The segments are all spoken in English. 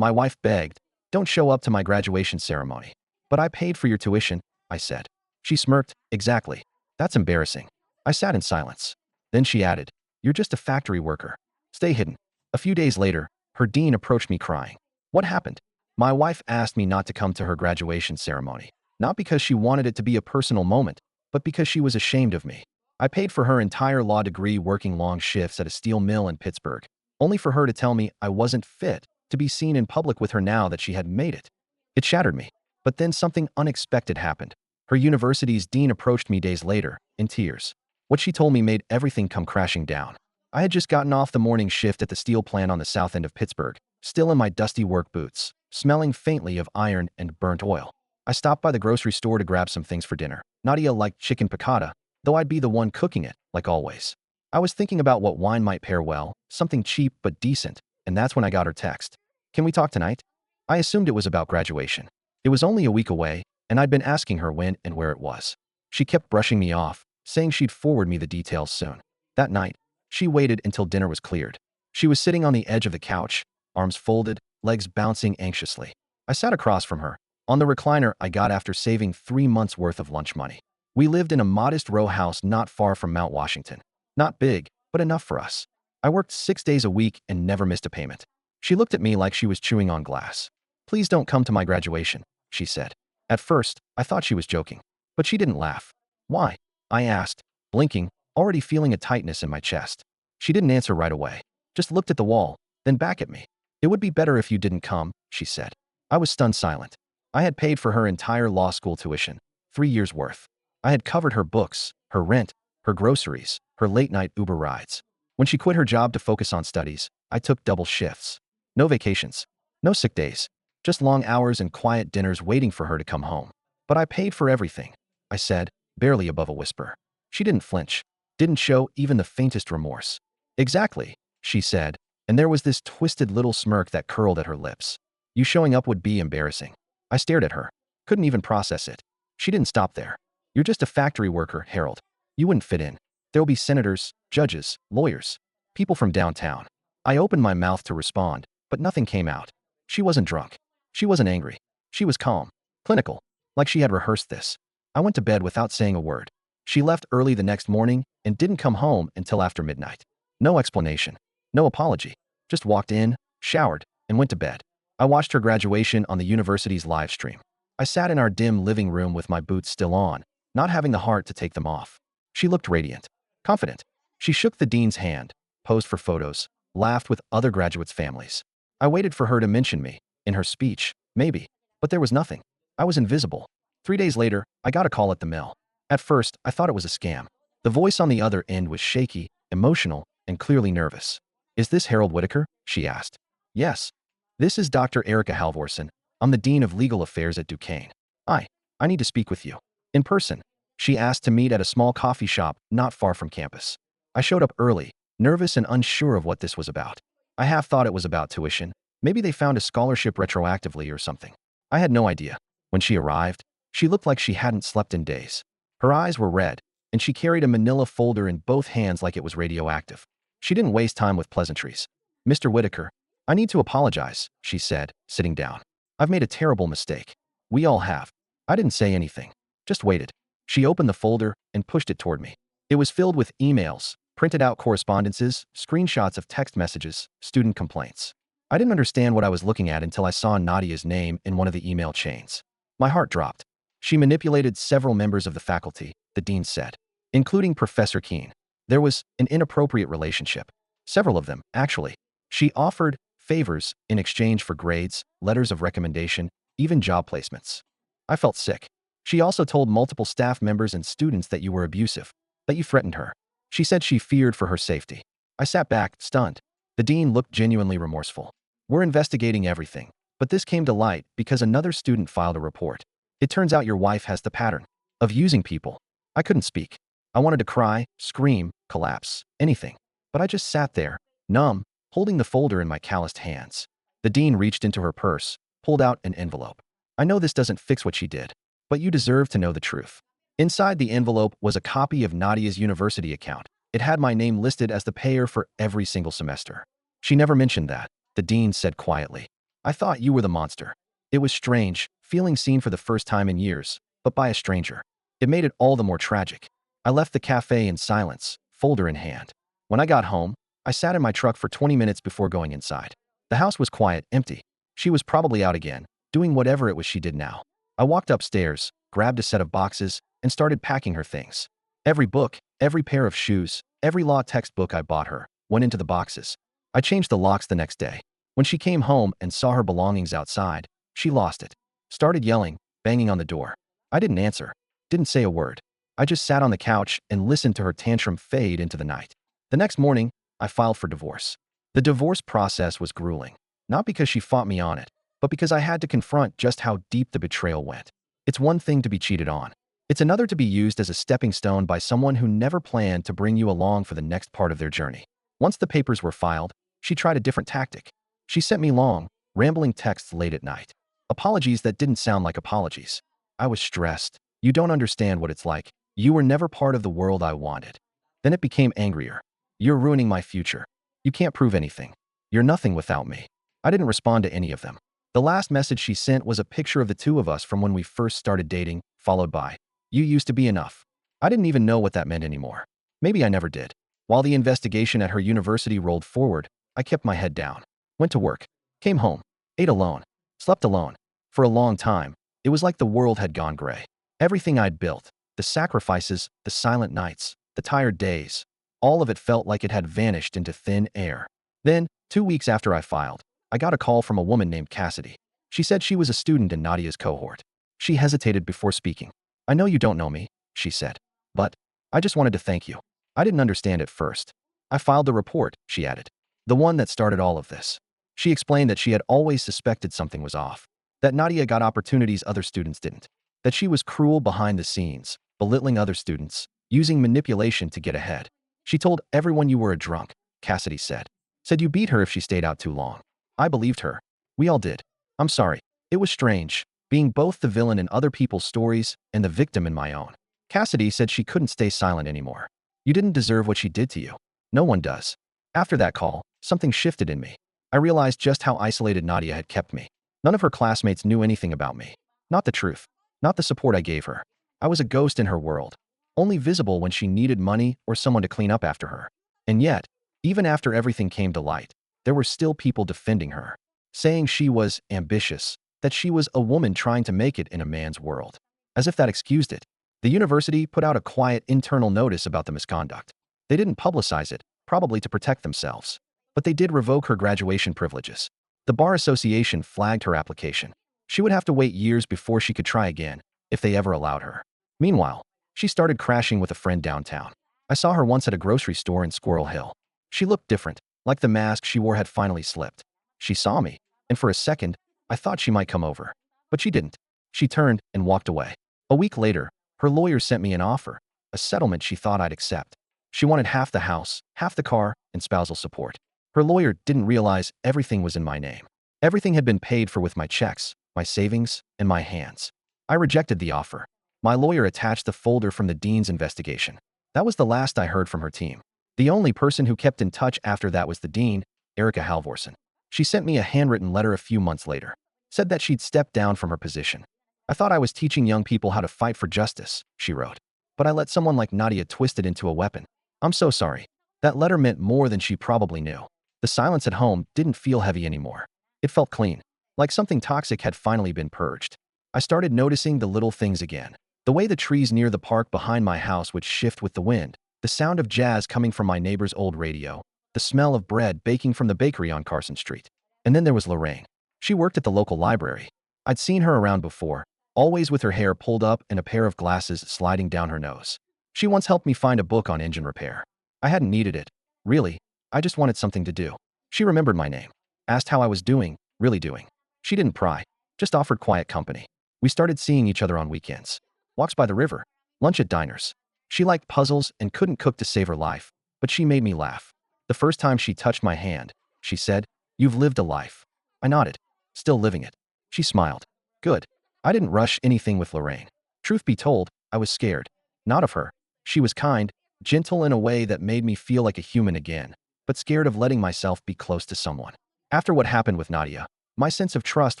My wife begged, "Don't show up to my graduation ceremony." "But I paid for your tuition," I said. She smirked. "Exactly. That's embarrassing." I sat in silence. Then she added, "You're just a factory worker. Stay hidden." A few days later, her dean approached me crying. "What happened?" My wife asked me not to come to her graduation ceremony, not because she wanted it to be a personal moment, but because she was ashamed of me. I paid for her entire law degree working long shifts at a steel mill in Pittsburgh, only for her to tell me I wasn't fit to be seen in public with her now that she had made it. It shattered me. But then something unexpected happened. Her university's dean approached me days later, in tears. What she told me made everything come crashing down. I had just gotten off the morning shift at the steel plant on the south end of Pittsburgh, still in my dusty work boots, smelling faintly of iron and burnt oil. I stopped by the grocery store to grab some things for dinner. Nadia liked chicken piccata, though I'd be the one cooking it, like always. I was thinking about what wine might pair well, something cheap but decent, and that's when I got her text. "Can we talk tonight?" I assumed it was about graduation. It was only a week away, and I'd been asking her when and where it was. She kept brushing me off, saying she'd forward me the details soon. That night, she waited until dinner was cleared. She was sitting on the edge of the couch, arms folded, legs bouncing anxiously. I sat across from her, on the recliner I got after saving 3 months' worth of lunch money. We lived in a modest row house not far from Mount Washington. Not big, but enough for us. I worked 6 days a week and never missed a payment. She looked at me like she was chewing on glass. "Please don't come to my graduation," she said. At first, I thought she was joking, but she didn't laugh. "Why?" I asked, blinking, already feeling a tightness in my chest. She didn't answer right away, just looked at the wall, then back at me. "It would be better if you didn't come," she said. I was stunned silent. I had paid for her entire law school tuition, 3 years' worth. I had covered her books, her rent, her groceries, her late-night Uber rides. When she quit her job to focus on studies, I took double shifts. No vacations, no sick days, just long hours and quiet dinners waiting for her to come home. "But I paid for everything," I said, barely above a whisper. She didn't flinch, didn't show even the faintest remorse. "Exactly," she said, and there was this twisted little smirk that curled at her lips. "You showing up would be embarrassing." I stared at her, couldn't even process it. She didn't stop there. "You're just a factory worker, Harold. You wouldn't fit in. There'll be senators, judges, lawyers, people from downtown." I opened my mouth to respond, but nothing came out. She wasn't drunk. She wasn't angry. She was calm, clinical, like she had rehearsed this. I went to bed without saying a word. She left early the next morning and didn't come home until after midnight. No explanation, no apology, just walked in, showered, and went to bed. I watched her graduation on the university's live stream. I sat in our dim living room with my boots still on, not having the heart to take them off. She looked radiant, confident. She shook the dean's hand, posed for photos, laughed with other graduates' families. I waited for her to mention me, in her speech, maybe, but there was nothing. I was invisible. 3 days later, I got a call at the mill. At first, I thought it was a scam. The voice on the other end was shaky, emotional, and clearly nervous. "Is this Harold Whitaker?" she asked. "Yes. This is Dr. Erica Halvorson. I'm the Dean of Legal Affairs at Duquesne. I need to speak with you. In person." She asked to meet at a small coffee shop not far from campus. I showed up early, nervous and unsure of what this was about. I half thought it was about tuition. Maybe they found a scholarship retroactively or something. I had no idea. When she arrived, she looked like she hadn't slept in days. Her eyes were red, and she carried a manila folder in both hands like it was radioactive. She didn't waste time with pleasantries. "Mr. Whitaker, I need to apologize," she said, sitting down. "I've made a terrible mistake. We all have." I didn't say anything, just waited. She opened the folder and pushed it toward me. It was filled with emails, printed out correspondences, screenshots of text messages, student complaints. I didn't understand what I was looking at until I saw Nadia's name in one of the email chains. My heart dropped. She manipulated several members of the faculty, the dean said, including Professor Keene. There was an inappropriate relationship. Several of them, actually. She offered favors in exchange for grades, letters of recommendation, even job placements. I felt sick. She also told multiple staff members and students that you were abusive, that you threatened her. She said she feared for her safety. I sat back, stunned. The dean looked genuinely remorseful. "We're investigating everything, but this came to light because another student filed a report. It turns out your wife has the pattern of using people." I couldn't speak. I wanted to cry, scream, collapse, anything. But I just sat there, numb, holding the folder in my calloused hands. The dean reached into her purse, pulled out an envelope. "I know this doesn't fix what she did, but you deserve to know the truth." Inside the envelope was a copy of Nadia's university account. It had my name listed as the payer for every single semester. "She never mentioned that," the dean said quietly. I thought you were the monster. It was strange, feeling seen for the first time in years, but by a stranger. It made it all the more tragic. I left the cafe in silence, folder in hand. When I got home, I sat in my truck for 20 minutes before going inside. The house was quiet, empty. She was probably out again, doing whatever it was she did now. I walked upstairs, grabbed a set of boxes, and started packing her things. Every book, every pair of shoes, every law textbook I bought her went into the boxes. I changed the locks the next day. When she came home and saw her belongings outside, she lost it. Started yelling, banging on the door. I didn't answer, didn't say a word. I just sat on the couch and listened to her tantrum fade into the night. The next morning, I filed for divorce. The divorce process was grueling, not because she fought me on it, but because I had to confront just how deep the betrayal went. It's one thing to be cheated on. It's another to be used as a stepping stone by someone who never planned to bring you along for the next part of their journey. Once the papers were filed, she tried a different tactic. She sent me long, rambling texts late at night. Apologies that didn't sound like apologies. I was stressed. You don't understand what it's like. You were never part of the world I wanted. Then it became angrier. You're ruining my future. You can't prove anything. You're nothing without me. I didn't respond to any of them. The last message she sent was a picture of the two of us from when we first started dating, followed by, "You used to be enough." I didn't even know what that meant anymore. Maybe I never did. While the investigation at her university rolled forward, I kept my head down. Went to work. Came home. Ate alone. Slept alone. For a long time, it was like the world had gone gray. Everything I'd built, the sacrifices, the silent nights, the tired days, all of it felt like it had vanished into thin air. Then, 2 weeks after I filed, I got a call from a woman named Cassidy. She said she was a student in Nadia's cohort. She hesitated before speaking. "I know you don't know me," she said, "but I just wanted to thank you." I didn't understand at first. "I filed the report," she added. "The one that started all of this." She explained that she had always suspected something was off, that Nadia got opportunities other students didn't, that she was cruel behind the scenes, belittling other students, using manipulation to get ahead. "She told everyone you were a drunk," Cassidy said. "Said you beat her if she stayed out too long." I believed her. We all did. I'm sorry. It was strange, being both the villain in other people's stories and the victim in my own. Cassidy said she couldn't stay silent anymore. "You didn't deserve what she did to you. No one does." After that call, something shifted in me. I realized just how isolated Nadia had kept me. None of her classmates knew anything about me. Not the truth. Not the support I gave her. I was a ghost in her world, only visible when she needed money or someone to clean up after her. And yet, even after everything came to light, there were still people defending her, saying she was ambitious, that she was a woman trying to make it in a man's world. As if that excused it. The university put out a quiet internal notice about the misconduct. They didn't publicize it, probably to protect themselves. But they did revoke her graduation privileges. The Bar Association flagged her application. She would have to wait years before she could try again, if they ever allowed her. Meanwhile, she started crashing with a friend downtown. I saw her once at a grocery store in Squirrel Hill. She looked different, like the mask she wore had finally slipped. She saw me, and for a second, I thought she might come over. But she didn't. She turned and walked away. A week later, her lawyer sent me an offer, a settlement she thought I'd accept. She wanted half the house, half the car, and spousal support. Her lawyer didn't realize everything was in my name. Everything had been paid for with my checks, my savings, and my hands. I rejected the offer. My lawyer attached the folder from the dean's investigation. That was the last I heard from her team. The only person who kept in touch after that was the dean, Erica Halvorsen. She sent me a handwritten letter a few months later. Said that she'd stepped down from her position. "I thought I was teaching young people how to fight for justice," she wrote. "But I let someone like Nadia twist it into a weapon. I'm so sorry." That letter meant more than she probably knew. The silence at home didn't feel heavy anymore. It felt clean, like something toxic had finally been purged. I started noticing the little things again. The way the trees near the park behind my house would shift with the wind, the sound of jazz coming from my neighbor's old radio, the smell of bread baking from the bakery on Carson Street. And then there was Lorraine. She worked at the local library. I'd seen her around before, always with her hair pulled up and a pair of glasses sliding down her nose. She once helped me find a book on engine repair. I hadn't needed it. Really, I just wanted something to do. She remembered my name, asked how I was doing, really doing. She didn't pry, just offered quiet company. We started seeing each other on weekends. Walks by the river, lunch at diners. She liked puzzles and couldn't cook to save her life, but she made me laugh. The first time she touched my hand, she said, "You've lived a life." I nodded, still living it. She smiled. Good. I didn't rush anything with Lorraine. Truth be told, I was scared. Not of her. She was kind, gentle in a way that made me feel like a human again, but scared of letting myself be close to someone. After what happened with Nadia, My sense of trust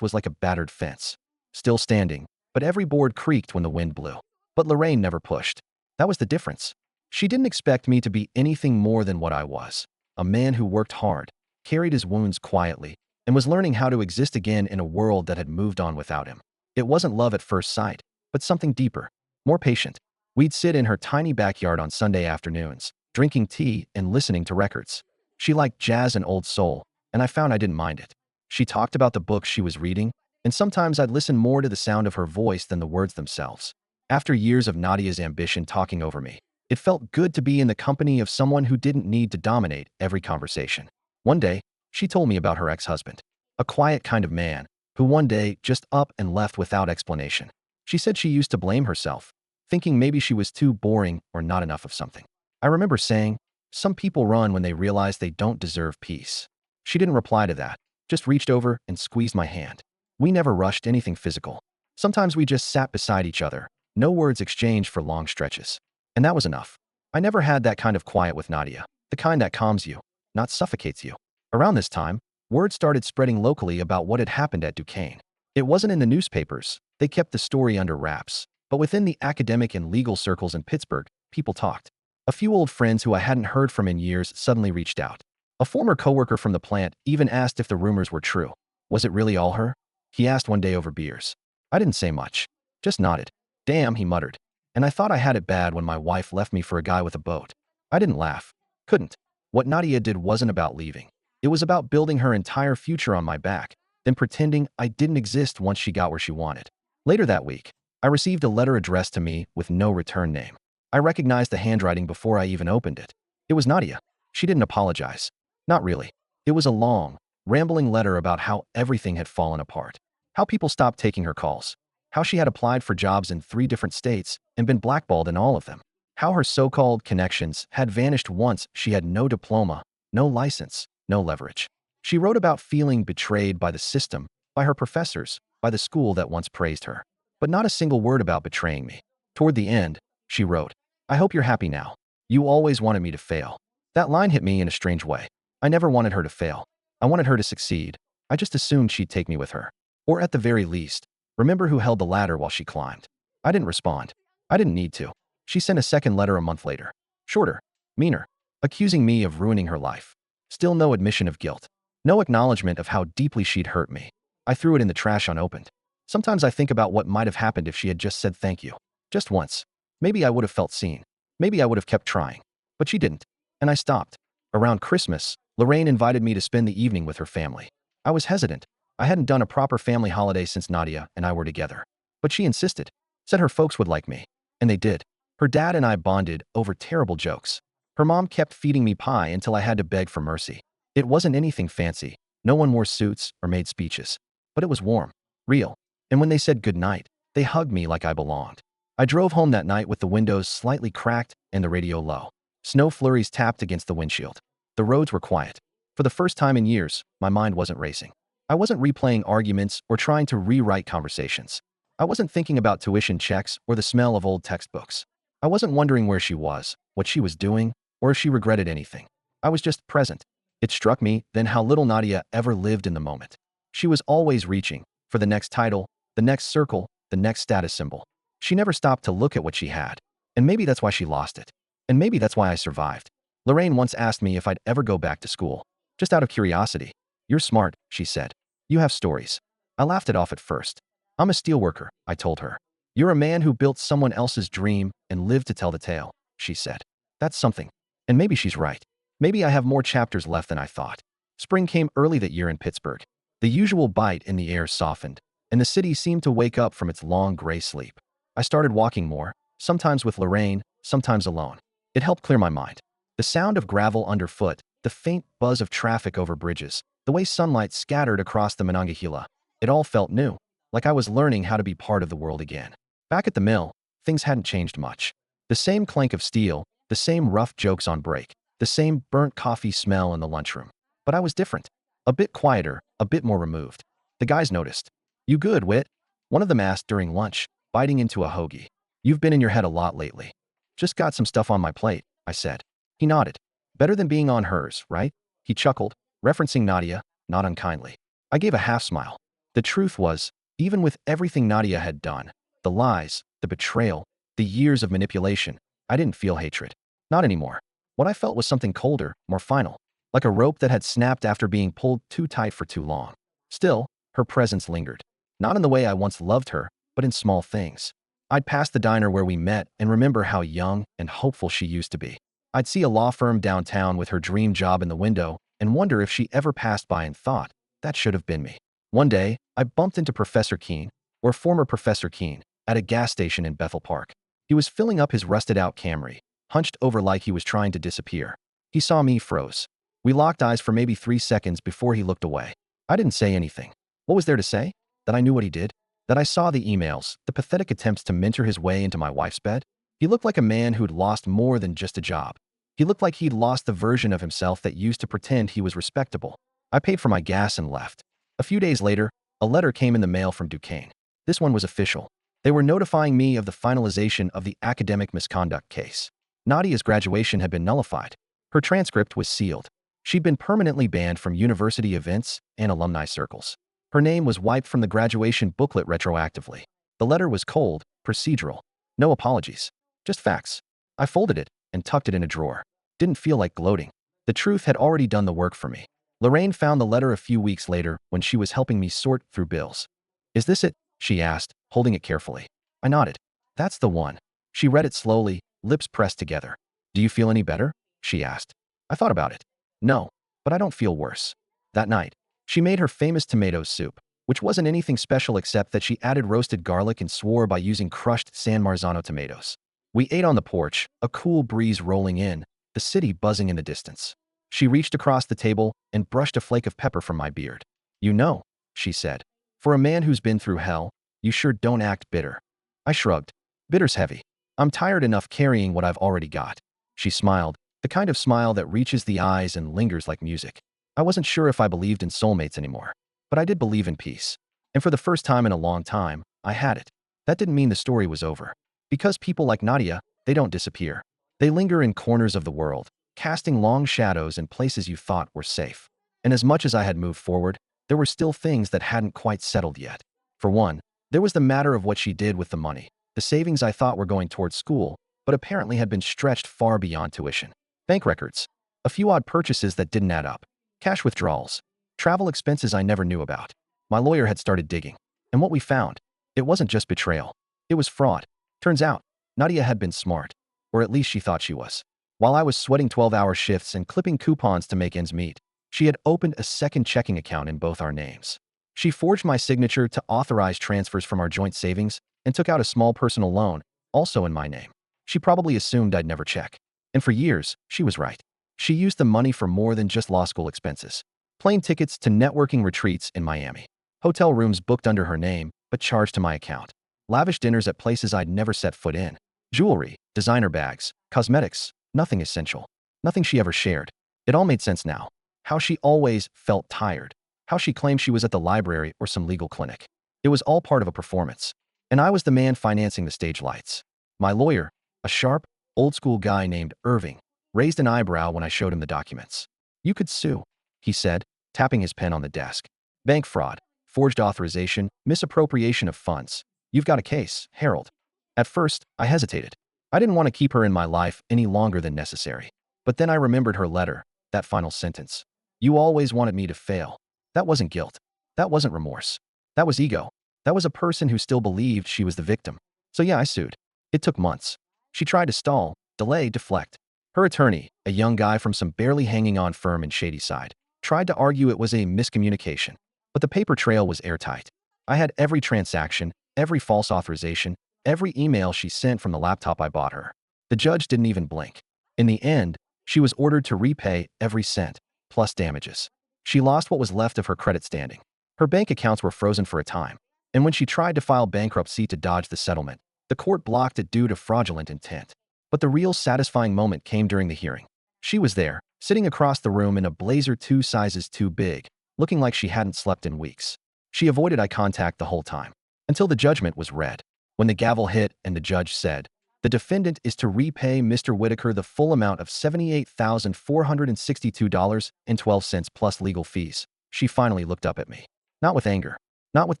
was like a battered fence, still standing, but every board creaked when the wind blew. But Lorraine never pushed. That was the difference. She didn't expect me to be anything more than what I was, a man who worked hard, carried his wounds quietly, and was learning how to exist again in a world that had moved on without him. It wasn't love at first sight, but something deeper, more patient. We'd sit in her tiny backyard on Sunday afternoons, drinking tea and listening to records. She liked jazz and old soul, and I found I didn't mind it. She talked about the books she was reading, and sometimes I'd listen more to the sound of her voice than the words themselves. After years of Nadia's ambition talking over me, it felt good to be in the company of someone who didn't need to dominate every conversation. One day, she told me about her ex-husband, a quiet kind of man who one day just up and left without explanation. She said she used to blame herself, thinking maybe she was too boring or not enough of something. I remember saying, some people run when they realize they don't deserve peace. She didn't reply to that, just reached over and squeezed my hand. We never rushed anything physical. Sometimes we just sat beside each other, no words exchanged for long stretches. And that was enough. I never had that kind of quiet with Nadia, the kind that calms you, not suffocates you. Around this time, word started spreading locally about what had happened at Duquesne. It wasn't in the newspapers, they kept the story under wraps, but within the academic and legal circles in Pittsburgh, people talked. A few old friends who I hadn't heard from in years suddenly reached out. A former coworker from the plant even asked if the rumors were true. Was it really all her? He asked one day over beers. I didn't say much, just nodded. Damn, he muttered. And I thought I had it bad when my wife left me for a guy with a boat. I didn't laugh. Couldn't. What Nadia did wasn't about leaving. It was about building her entire future on my back, then pretending I didn't exist once she got where she wanted. Later that week, I received a letter addressed to me with no return name. I recognized the handwriting before I even opened it. It was Nadia. She didn't apologize. Not really. It was a long, rambling letter about how everything had fallen apart. How people stopped taking her calls. How she had applied for jobs in 3 different states and been blackballed in all of them. How her so-called connections had vanished once she had no diploma, no license, no leverage. She wrote about feeling betrayed by the system, by her professors, by the school that once praised her. But not a single word about betraying me. Toward the end, she wrote, I hope you're happy now. You always wanted me to fail. That line hit me in a strange way. I never wanted her to fail. I wanted her to succeed. I just assumed she'd take me with her. Or at the very least, remember who held the ladder while she climbed. I didn't respond. I didn't need to. She sent a second letter a month later. Shorter, meaner, accusing me of ruining her life. Still no admission of guilt. No acknowledgement of how deeply she'd hurt me. I threw it in the trash unopened. Sometimes I think about what might have happened if she had just said thank you. Just once. Maybe I would have felt seen. Maybe I would have kept trying. But she didn't. And I stopped. Around Christmas, Lorraine invited me to spend the evening with her family. I was hesitant. I hadn't done a proper family holiday since Nadia and I were together. But she insisted. Said her folks would like me. And they did. Her dad and I bonded over terrible jokes. Her mom kept feeding me pie until I had to beg for mercy. It wasn't anything fancy. No one wore suits or made speeches. But it was warm. Real. And when they said goodnight, they hugged me like I belonged. I drove home that night with the windows slightly cracked and the radio low. Snow flurries tapped against the windshield. The roads were quiet. For the first time in years, my mind wasn't racing. I wasn't replaying arguments or trying to rewrite conversations. I wasn't thinking about tuition checks or the smell of old textbooks. I wasn't wondering where she was, what she was doing, or if she regretted anything. I was just present. It struck me then how little Nadia ever lived in the moment. She was always reaching for the next title, the next circle, the next status symbol. She never stopped to look at what she had. And maybe that's why she lost it. And maybe that's why I survived. Lorraine once asked me if I'd ever go back to school. Just out of curiosity. You're smart, she said. You have stories. I laughed it off at first. I'm a steelworker, I told her. You're a man who built someone else's dream and lived to tell the tale, she said. That's something. And maybe she's right. Maybe I have more chapters left than I thought. Spring came early that year in Pittsburgh. The usual bite in the air softened, and the city seemed to wake up from its long gray sleep. I started walking more, sometimes with Lorraine, sometimes alone. It helped clear my mind. The sound of gravel underfoot, the faint buzz of traffic over bridges, the way sunlight scattered across the Monongahela, it all felt new, like I was learning how to be part of the world again. Back at the mill, things hadn't changed much. The same clank of steel, the same rough jokes on break, the same burnt coffee smell in the lunchroom. But I was different. A bit quieter, a bit more removed. The guys noticed. You good, Whit? One of them asked during lunch, biting into a hoagie. You've been in your head a lot lately. Just got some stuff on my plate, I said. He nodded. Better than being on hers, right? He chuckled, referencing Nadia, not unkindly. I gave a half smile. The truth was, even with everything Nadia had done, the lies, the betrayal, the years of manipulation, I didn't feel hatred. Not anymore. What I felt was something colder, more final, like a rope that had snapped after being pulled too tight for too long. Still, her presence lingered. Not in the way I once loved her, but in small things. I'd pass the diner where we met and remember how young and hopeful she used to be. I'd see a law firm downtown with her dream job in the window and wonder if she ever passed by and thought, that should have been me. One day, I bumped into Professor Keene, or former Professor Keene, at a gas station in Bethel Park. He was filling up his rusted-out Camry, hunched over like he was trying to disappear. He saw me, froze. We locked eyes for maybe 3 seconds before he looked away. I didn't say anything. What was there to say? That I knew what he did? That I saw the emails, the pathetic attempts to mentor his way into my wife's bed? He looked like a man who'd lost more than just a job. He looked like he'd lost the version of himself that used to pretend he was respectable. I paid for my gas and left. A few days later, a letter came in the mail from Duquesne. This one was official. They were notifying me of the finalization of the academic misconduct case. Nadia's graduation had been nullified. Her transcript was sealed. She'd been permanently banned from university events and alumni circles. Her name was wiped from the graduation booklet retroactively. The letter was cold, procedural. No apologies. Just facts. I folded it and tucked it in a drawer. Didn't feel like gloating. The truth had already done the work for me. Lorraine found the letter a few weeks later when she was helping me sort through bills. "Is this it?" she asked, holding it carefully. I nodded. "That's the one." She read it slowly, lips pressed together. "Do you feel any better?" she asked. I thought about it. No, but I don't feel worse. That night, she made her famous tomato soup, which wasn't anything special except that she added roasted garlic and swore by using crushed San Marzano tomatoes. We ate on the porch, a cool breeze rolling in, the city buzzing in the distance. She reached across the table and brushed a flake of pepper from my beard. "You know," she said, "for a man who's been through hell, you sure don't act bitter." I shrugged. "Bitter's heavy. I'm tired enough carrying what I've already got." She smiled, the kind of smile that reaches the eyes and lingers like music. I wasn't sure if I believed in soulmates anymore, but I did believe in peace. And for the first time in a long time, I had it. That didn't mean the story was over. Because people like Nadia, they don't disappear. They linger in corners of the world, casting long shadows in places you thought were safe. And as much as I had moved forward, there were still things that hadn't quite settled yet. For one, there was the matter of what she did with the money. The savings I thought were going towards school, but apparently had been stretched far beyond tuition. Bank records. A few odd purchases that didn't add up. Cash withdrawals. Travel expenses I never knew about. My lawyer had started digging. And what we found, it wasn't just betrayal. It was fraud. Turns out, Nadia had been smart. Or at least she thought she was. While I was sweating 12-hour shifts and clipping coupons to make ends meet, she had opened a second checking account in both our names. She forged my signature to authorize transfers from our joint savings and took out a small personal loan, also in my name. She probably assumed I'd never check. And for years, she was right. She used the money for more than just law school expenses. Plane tickets to networking retreats in Miami. Hotel rooms booked under her name, but charged to my account. Lavish dinners at places I'd never set foot in. Jewelry, designer bags, cosmetics, nothing essential. Nothing she ever shared. It all made sense now. How she always felt tired. How she claimed she was at the library or some legal clinic. It was all part of a performance. And I was the man financing the stage lights. My lawyer, a sharp, old-school guy named Irving, raised an eyebrow when I showed him the documents. "You could sue," he said, tapping his pen on the desk. "Bank fraud, forged authorization, misappropriation of funds. You've got a case, Harold." At first, I hesitated. I didn't want to keep her in my life any longer than necessary. But then I remembered her letter, that final sentence. "You always wanted me to fail." That wasn't guilt. That wasn't remorse. That was ego. That was a person who still believed she was the victim. So yeah, I sued. It took months. She tried to stall, delay, deflect. Her attorney, a young guy from some barely hanging on firm in Shadyside, tried to argue it was a miscommunication. But the paper trail was airtight. I had every transaction, every false authorization, every email she sent from the laptop I bought her. The judge didn't even blink. In the end, she was ordered to repay every cent, plus damages. She lost what was left of her credit standing. Her bank accounts were frozen for a time. And when she tried to file bankruptcy to dodge the settlement, the court blocked it due to fraudulent intent. But the real satisfying moment came during the hearing. She was there, sitting across the room in a blazer 2 sizes too big, looking like she hadn't slept in weeks. She avoided eye contact the whole time, until the judgment was read. When the gavel hit and the judge said, "The defendant is to repay Mr. Whitaker the full amount of $78,462.12 plus legal fees," she finally looked up at me. Not with anger. Not with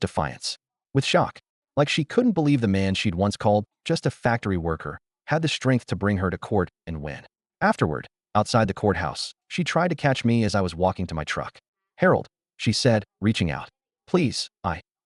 defiance. With shock. Like she couldn't believe the man she'd once called just a factory worker had the strength to bring her to court and win. Afterward, outside the courthouse, she tried to catch me as I was walking to my truck. Harold, she said, reaching out. Please,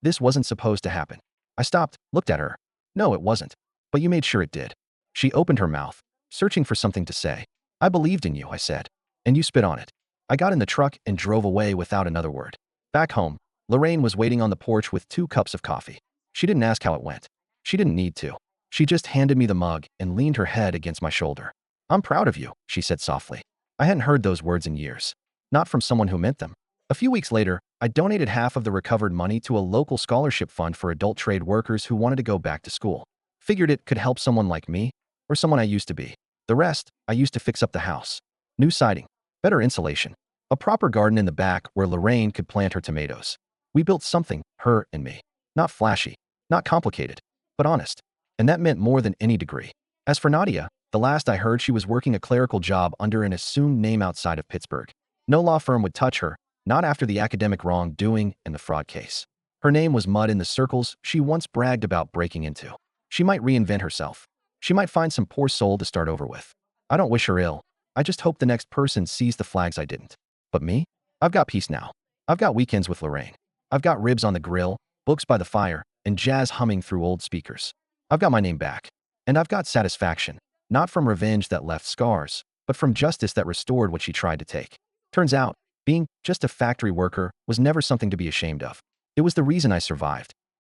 this wasn't supposed to happen. I stopped, looked at her. No, it wasn't. But you made sure it did. She opened her mouth, searching for something to say. I believed in you, I said. And you spit on it. I got in the truck and drove away without another word. Back home, Lorraine was waiting on the porch with 2 cups of coffee. She didn't ask how it went. She didn't need to. She just handed me the mug and leaned her head against my shoulder. I'm proud of you, she said softly. I hadn't heard those words in years. Not from someone who meant them. A few weeks later, I donated half of the recovered money to a local scholarship fund for adult trade workers who wanted to go back to school. Figured it could help someone like me, or someone I used to be. The rest, I used to fix up the house. New siding, better insulation, a proper garden in the back where Lorraine could plant her tomatoes. We built something, her and me. Not flashy, not complicated, but honest. And that meant more than any degree. As for Nadia, the last I heard she was working a clerical job under an assumed name outside of Pittsburgh. No law firm would touch her, not after the academic wrongdoing and the fraud case. Her name was mud in the circles she once bragged about breaking into. She might reinvent herself. She might find some poor soul to start over with. I don't wish her ill. I just hope the next person sees the flags I didn't. But me? I've got peace now. I've got weekends with Lorraine. I've got ribs on the grill, books by the fire, and jazz humming through old speakers. I've got my name back. And I've got satisfaction, not from revenge that left scars, but from justice that restored what she tried to take. Turns out, being just a factory worker was never something to be ashamed of. It was the reason I survived.